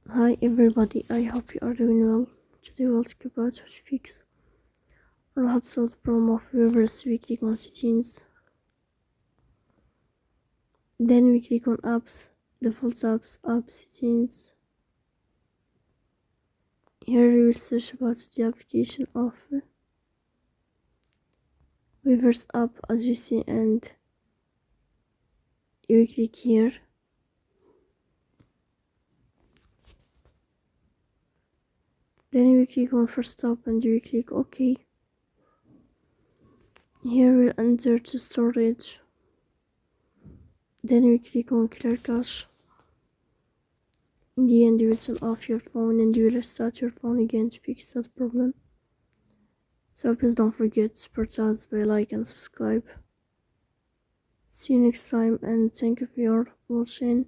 Hi everybody, I hope you are doing well. Today we'll talk about how to fix or how to solve the problem of Weverse. We click on settings, then we click on apps, default apps, app settings. Here we will search about the application of Weverse app as you see, and you click here. Then you click on first stop and you click OK. Here we'll enter to storage. Then we click on clear cache. In the end, you will turn off your phone and you will restart your phone again to fix that problem. So please don't forget to support us by like and subscribe. See you next time and thank you for your watching.